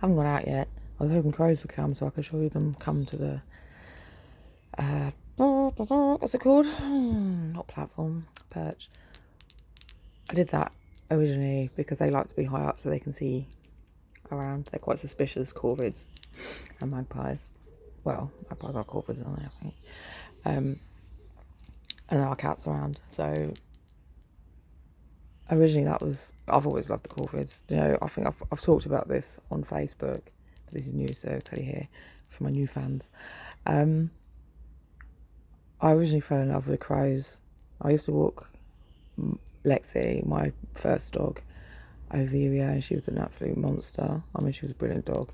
Haven't gone out yet. I was hoping crows would come so I could show them come to the what's it called? Not platform, perch. I did that originally because they like to be high up so they can see around. They're quite suspicious, corvids and magpies. Well, magpies are corvids, aren't they? I think. And there are cats around. So originally I've always loved the corvids. You know, I think I've talked about this on Facebook. But this is new, so I'll tell you here for my new fans. I originally fell in love with the crows. I used to walk Lexi, my first dog, over the area, and she was an absolute monster. I mean, she was a brilliant dog.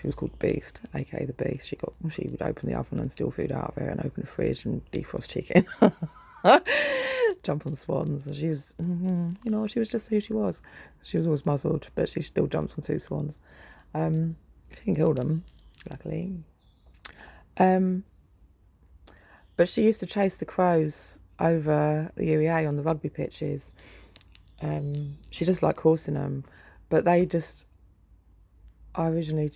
She was called Beast, aka the Beast. She would open the oven and steal food out of it, and open the fridge and defrost chicken, jump on swans. And she was, she was just who she was. She was always muzzled, but she still jumps on two swans. She can kill them, luckily. But she used to chase the crows over the UEA on the rugby pitches. She just liked coursing them. But I originally,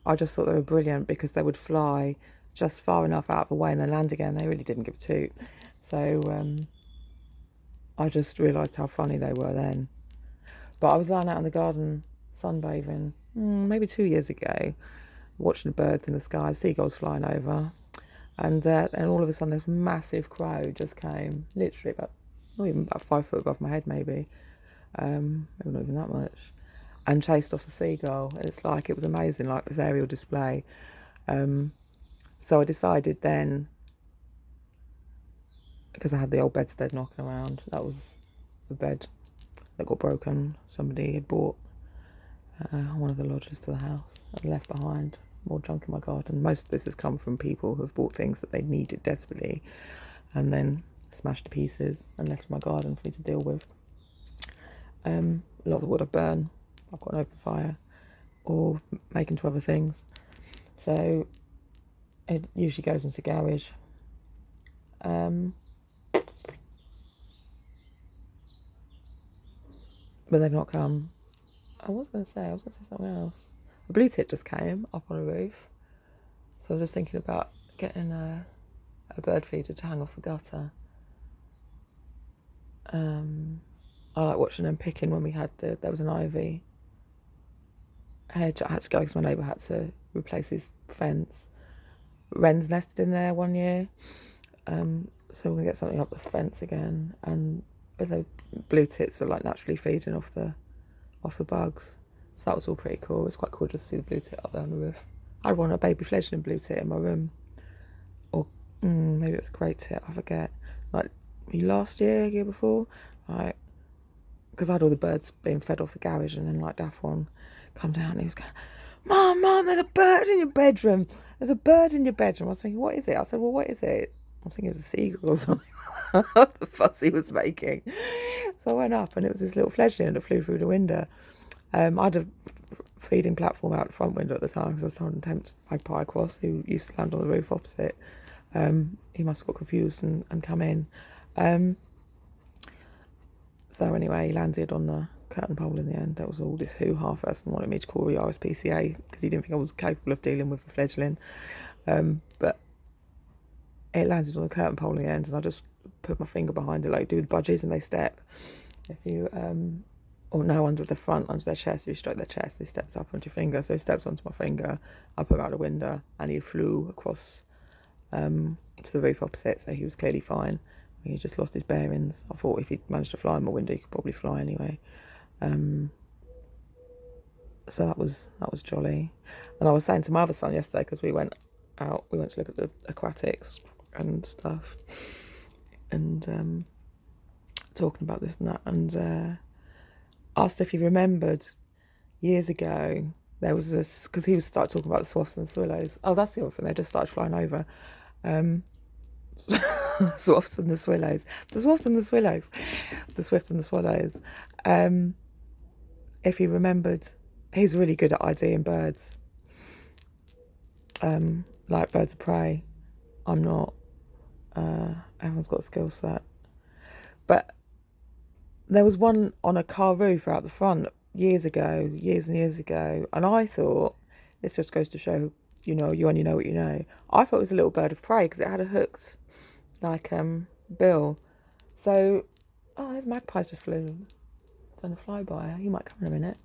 I just thought they were brilliant because they would fly just far enough out of the way and then land again. They really didn't give a toot. So I just realised how funny they were then. But I was lying out in the garden sunbathing maybe 2 years ago, watching the birds in the sky, seagulls flying over. And all of a sudden this massive crow just came, literally not even about 5 foot above my head maybe not even that much, and chased off the seagull. It's like, it was amazing, like this aerial display. So I decided then, because I had the old bedstead knocking around, that was the bed that got broken. Somebody had bought one of the lodgers to the house and left behind more junk in my garden. Most of this has come from people who have bought things that they needed desperately and then smashed to pieces and left in my garden for me to deal with. A lot of the wood I burn, I've got an open fire or make into other things. So it usually goes into garage. But they've not come. I was going to say something else. The blue tit just came up on a roof. So I was just thinking about getting a bird feeder to hang off the gutter. I like watching them picking when we had there was an ivy hedge. I had to go because my neighbour had to replace his fence. Wrens nested in there one year. So we're going to get something up the fence again. And the blue tits were like naturally feeding off the bugs. So that was all pretty cool. It was quite cool just to see the blue tit up there on the roof. I had a baby fledgling blue tit in my room. Or maybe it was a great tit, I forget. Like last year, year before. Like, because I had all the birds being fed off the garage, and then like Daft one come down and he was going, Mum, there's a bird in your bedroom. There's a bird in your bedroom. I was thinking, what is it? I said, well, what is it? I was thinking it was a seagull or something. The fuss he was making. So I went up and it was this little fledgling that flew through the window. I had a feeding platform out the front window at the time because I was trying to tempt Magpie across, who used to land on the roof opposite. He must have got confused and come in. So anyway, he landed on the curtain pole in the end. That was all this hoo-ha. First and wanted me to call the RSPCA because he didn't think I was capable of dealing with the fledgling. But it landed on the curtain pole in the end, and I just put my finger behind it, like do the budgies, and they step. If you, under the front, under their chest, if you stroke their chest, he steps up onto your finger. So he steps onto my finger, I put him out the window, and he flew across to the roof opposite, so he was clearly fine. He just lost his bearings. I thought if he'd managed to fly in my window, he could probably fly anyway. So that was jolly. And I was saying to my other son yesterday, because we went to look at the aquatics and stuff, and talking about this and that, and asked if he remembered years ago there was this, because he was started talking about the swifts and the swallows. Oh, that's the other thing, they just started flying over. Swifts and the swallows. The swifts and the swallows. The swift and the swallows. If he remembered, he's really good at IDing birds. Like birds of prey. I'm not. Everyone's got a skill set. But there was one on a car roof out the front years and years ago, and I thought, this just goes to show, you only know what you know. I thought it was a little bird of prey because it had a hooked, like, bill. So, oh, there's magpies just flew, done a flyby. He might come in a minute.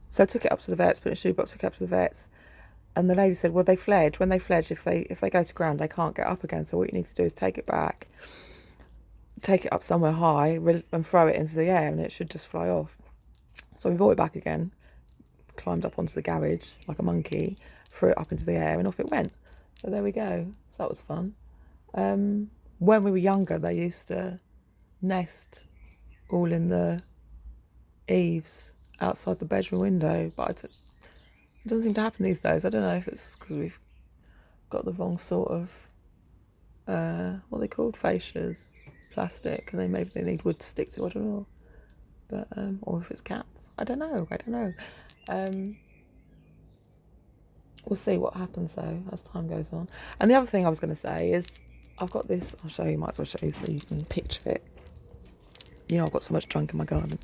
So I took it up to the vets, put it in a shoebox, took it up to the vets, and the lady said, well, they fledge. When they fledge, if they go to ground, they can't get up again. So what you need to do is take it back, take it up somewhere high, and throw it into the air, and it should just fly off. So we brought it back again, climbed up onto the garage like a monkey, threw it up into the air, and off it went. So there we go. So that was fun. When we were younger, they used to nest all in the eaves outside the bedroom window, but it doesn't seem to happen these days. I don't know if it's because we've got the wrong sort of what are they called, fascias, plastic, and maybe they need wood to stick to. I don't know, but or if it's cats, I don't know. We'll see what happens though as time goes on. And the other thing I was going to say is I've got this. I'll show you. Might as well show you so you can picture it. I've got so much junk in my garden.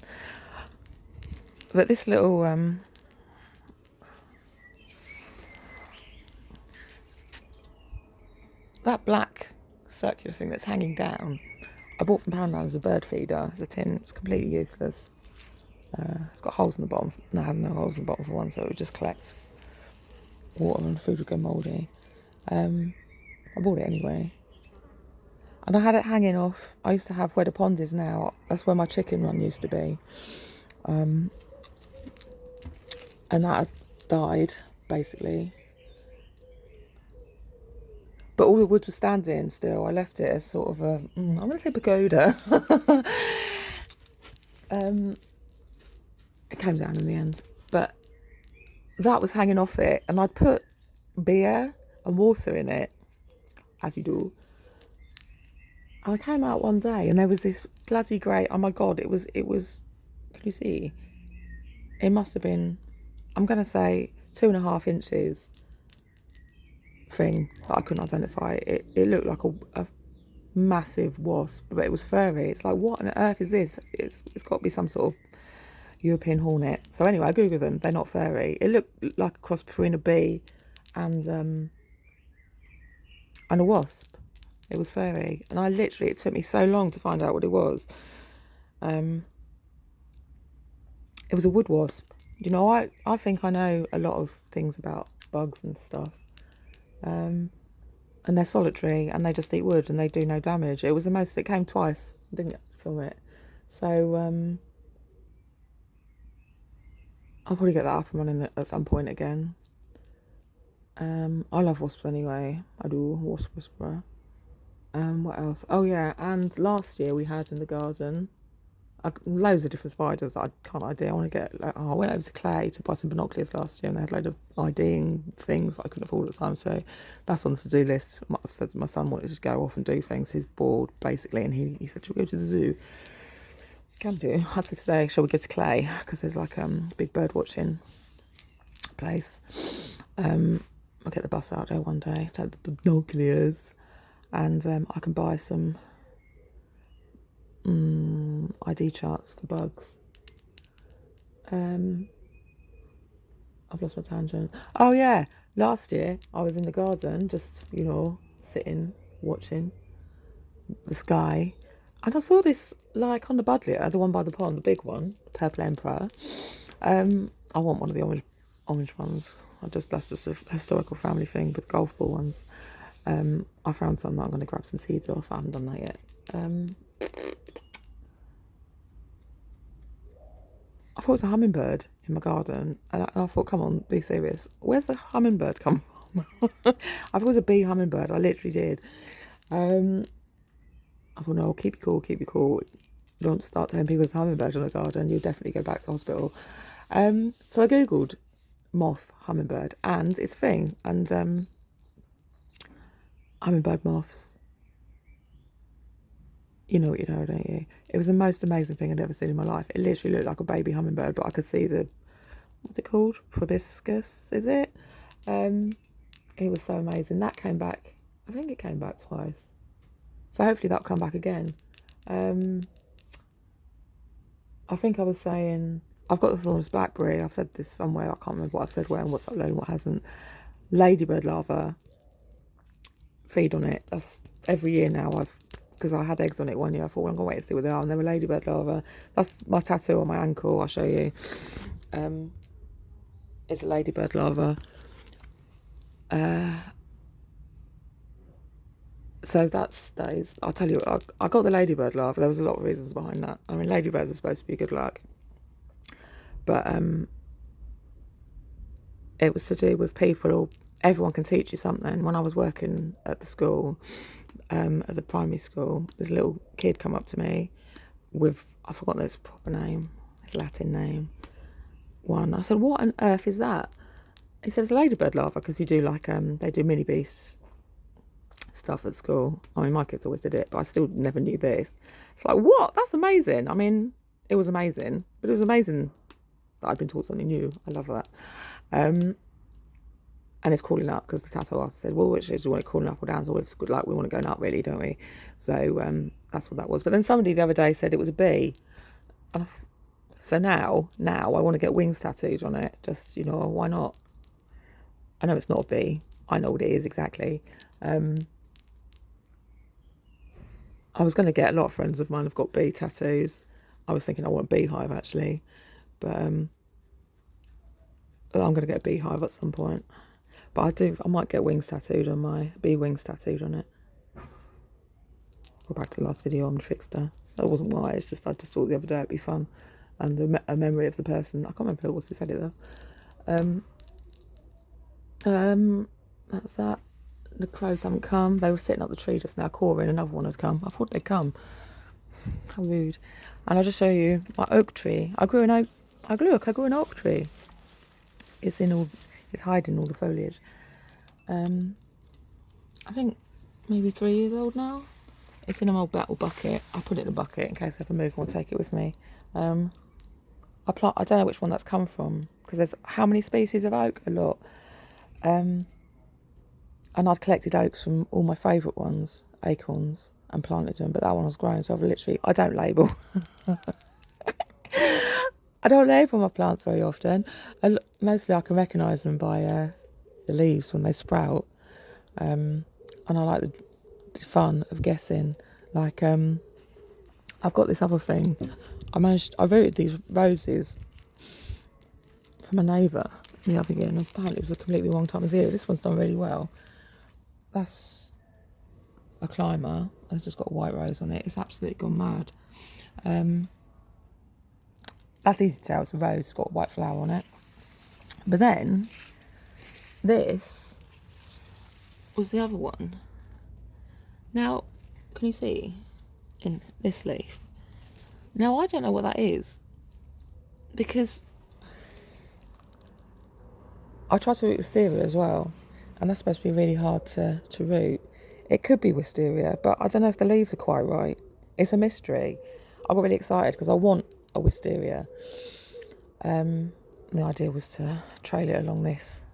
But this little that black circular thing that's hanging down, I bought from Poundland as a bird feeder. It's a tin. It's completely useless. It's got holes in the bottom. No, it has no holes in the bottom for one, so it would just collect water and the food would go mouldy. I bought it anyway. And I had it hanging off. I used to have where the pond is now. That's where my chicken run used to be. And that had died, basically. But all the wood was standing still. I left it as sort of a, I'm going to say pagoda. It came down in the end. But that was hanging off it. And I'd put beer and water in it, as you do. And I came out one day and there was this bloody great, oh my God, it was, can you see? It must have been, I'm going to say 2.5 inches thing that I couldn't identify. It looked like a massive wasp, but it was furry. It's like, what on earth is this? It's got to be some sort of European hornet. So anyway, I googled them. They're not furry. It looked like a cross between a bee and a wasp. It was furry, and it took me so long to find out what it was. It was a wood wasp. I think I know a lot of things about bugs and stuff. And they're solitary and they just eat wood and they do no damage. It came twice. I didn't film it. So I'll probably get that up and running at some point again. I love wasps anyway. I do, wasp whisperer. What else? Oh yeah, and last year we had in the garden loads of different spiders that I can't ID. I want to get. I went over to Clay to buy some binoculars last year, and they had a load of IDing things that I couldn't afford at the time. So that's on the to-do list. I said my son wanted to go off and do things. He's bored basically, and he said, "Shall we go to the zoo?" Can do. I said today, "Shall we go to Clay?" Because there's like a big bird watching place. I'll get the bus out there one day, take the binoculars, and I can buy some ID charts for bugs. I've lost my tangent. Oh yeah, last year I was in the garden just, sitting, watching the sky, and I saw this, like, on the buddleia, the one by the pond, the big one, the purple emperor. I want one of the orange ones. I just, that's just a historical family thing with golf ball ones. I found some that I'm going to grab some seeds off. I haven't done that yet. I thought it was a hummingbird in my garden, and I thought, come on, be serious. Where's the hummingbird come from? I thought it was a bee hummingbird. I literally did. I thought, no, keep you cool. Don't start telling people it's a hummingbird in the garden. You'll definitely go back to hospital. So I googled moth hummingbird, and it's a thing. And hummingbird moths, you know what you know, don't you? It was the most amazing thing I'd ever seen in my life. It literally looked like a baby hummingbird, but I could see what's it called? Proboscis, is it? It was so amazing. That came back, I think it came back twice. So hopefully that'll come back again. I think I was saying, I've got this on this blackberry. I've said this somewhere. I can't remember what I've said where and what's uploaded and what hasn't. Ladybird larva, feed on it. That's every year now. Because I had eggs on it one year. I thought, well, I'm going to wait and see what they are. And they were ladybird larva. That's my tattoo on my ankle. I'll show you. It's a ladybird larva. So that is, I'll tell you, I got the ladybird larva. There was a lot of reasons behind that. I mean, ladybirds are supposed to be good luck. But it was to do with people, everyone can teach you something. When I was working at the school, at the primary school, this little kid come up to me with, I forgot his proper name, his Latin name. I said, what on earth is that? He says ladybird larva, because you do like, they do mini beast stuff at school. I mean, my kids always did it, but I still never knew this. It's like, what? That's amazing. I mean, it was amazing, but it was amazing that I'd been taught something new. I love that. And it's crawling up, because the tattoo artist said, well, which is, do you want it crawling up or down? So it's good luck. We want it going up, really, don't we? So that's what that was. But then somebody the other day said it was a bee. So now I want to get wings tattooed on it. Just, why not? I know it's not a bee. I know what it is exactly. I was going to get, a lot of friends of mine have got bee tattoos. I was thinking I want a beehive, actually. But I'm going to get a beehive at some point. But I might get wings tattooed on my, bee wings tattooed on it. Go back to the last video on Trickster. That wasn't why, it's just, I just thought the other day it'd be fun. And a memory of the person, I can't remember who it was who said it though. That's that. The crows haven't come. They were sitting up the tree just now, cawing. Another one had come. I thought they'd come. How rude. And I'll just show you my oak tree. I grew an oak tree. It's hiding all the foliage. I think maybe 3 years old now. It's in an old battle bucket. I put it in a bucket in case I ever move. I want to take it with me. I don't know which one that's come from, because there's how many species of oak? A lot. And I'd collected oaks from all my favourite ones, acorns, and planted them, but that one was grown, so I don't label. I don't label my plants very often. Mostly I can recognise them by the leaves when they sprout. And I like the fun of guessing. Like, I've got this other thing. I rooted these roses from a neighbour the other year, and apparently it was a completely wrong time of year. This one's done really well. That's a climber. It's just got a white rose on it. It's absolutely gone mad. That's easy to tell. It's a rose. It's got a white flower on it. But then, this was the other one. Now, can you see in this leaf? Now, I don't know what that is, because I tried to root wisteria as well, and that's supposed to be really hard to root. It could be wisteria, but I don't know if the leaves are quite right. It's a mystery. I got really excited because I want a wisteria. The idea was to trail it along this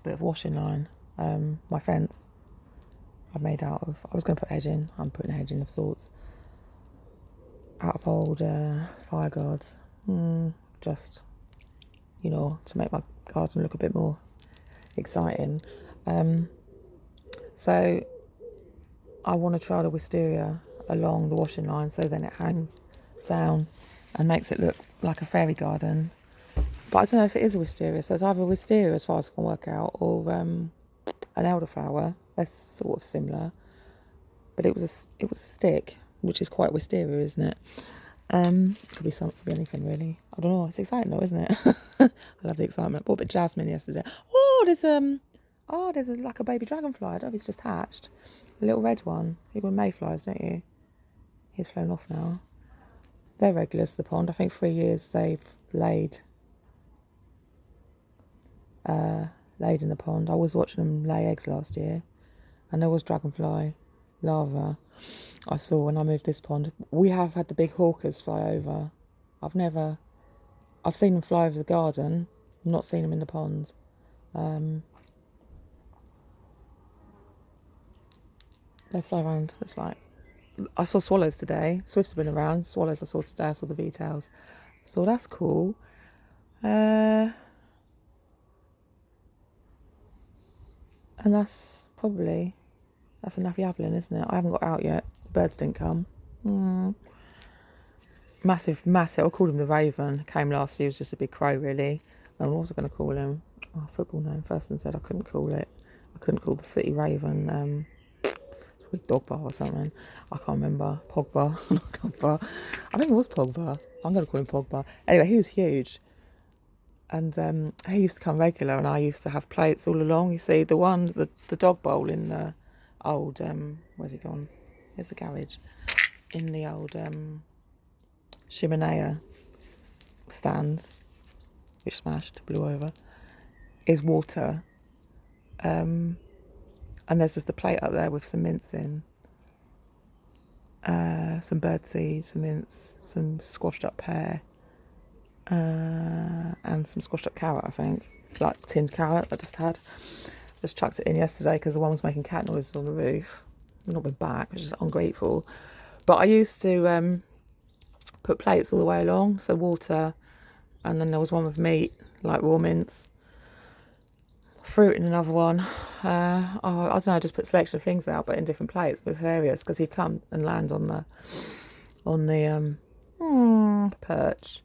bit of washing line, my fence. I made out of, I was going to put hedge in. I'm putting a hedge in of sorts. Out of old fire guards. Just, to make my garden look a bit more exciting. So I want to try the wisteria along the washing line, so then it hangs down and makes it look like a fairy garden. But I don't know if it is a wisteria, so it's either a wisteria as far as I can work out, or an elderflower. They're sort of similar, but it was a stick, which is quite wisteria, isn't it? Could be anything really. I don't know. It's exciting though, isn't it? I love the excitement. Bought a bit of jasmine yesterday. There's like a baby dragonfly. I don't know if it's just hatched. A little red one. You got mayflies, don't you? He's flown off now. They're regulars to the pond. I think 3 years they've laid in the pond. I was watching them lay eggs last year, and there was dragonfly larva I saw when I moved this pond. We have had the big hawkers fly over. I've seen them fly over the garden, not seen them in the pond. They fly around. It's like I saw swallows today. Swifts have been around. Swallows I saw today. I saw the V-tails. So that's cool. And that's enough yabbling, isn't it? I haven't got out yet. The birds didn't come. Massive. I called him the Raven. Came last year. He was just a big crow, really. And what was I going to call him? Oh, football name first, and said I couldn't call it. I couldn't call the City Raven. Dogba or something. I can't remember. Pogba. Not Dogba. I think it was Pogba. I'm going to call him Pogba. Anyway, he was huge. And he used to come regular, and I used to have plates all along. You see, the dog bowl in the old, where's he gone? Here's the garage. In the old chimenea stand, which smashed, blew over, is water. And there's just a plate up there with some mince in. Some birdseed, some mince, some squashed up pear, and some squashed up carrot, I think. Like tinned carrot I just had. Just chucked it in yesterday because the one was making cat noises on the roof. I've not been back, which is ungrateful. But I used to put plates all the way along, so water, and then there was one with meat, like raw mince. Fruit in another one. I don't know, I just put a selection of things out, but in different plates. It was hilarious because he'd come and land on the perch,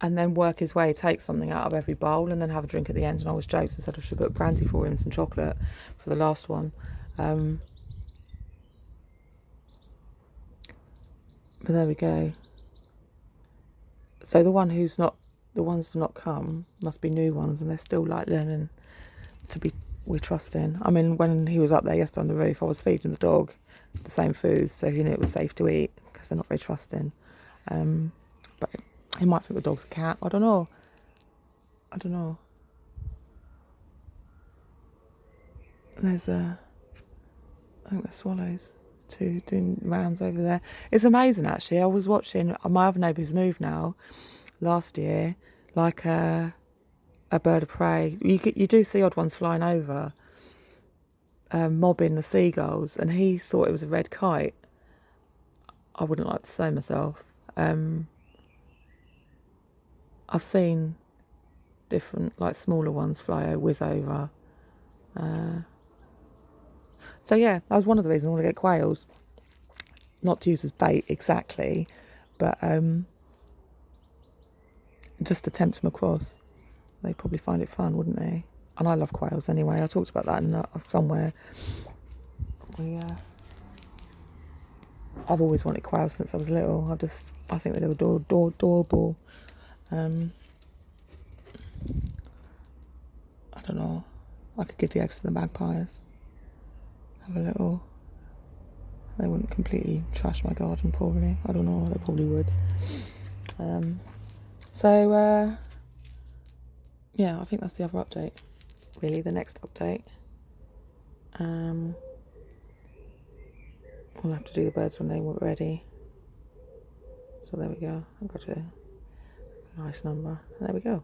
and then work his way, take something out of every bowl, and then have a drink at the end. And I always joked and said I should put brandy for him and some chocolate for the last one. But there we go. So the ones to not come must be new ones, and they're still like learning to be, we trust in. I mean, when he was up there yesterday on the roof, I was feeding the dog the same food, so he knew it was safe to eat because they're not very trusting. But he might think the dog's a cat. I don't know. There's I think there's swallows too doing rounds over there. It's amazing, actually. I was watching my other neighbour who's moved now last year, like a bird of prey. You do see odd ones flying over, mobbing the seagulls, and he thought it was a red kite. I wouldn't like to say myself. I've seen different, like smaller ones whiz over. So yeah, that was one of the reasons I want to get quails. Not to use as bait exactly, but just to tempt them across. They'd probably find it fun, wouldn't they? And I love quails anyway. I talked about that somewhere. I've always wanted quails since I was little. I think they were adorable. I don't know. I could give the eggs to the magpies. Have a little. They wouldn't completely trash my garden, probably. I don't know. They probably would. Yeah, I think that's the other update. Really, the next update. We'll have to do the birds when they were ready. So there we go. I've got a nice number. There we go.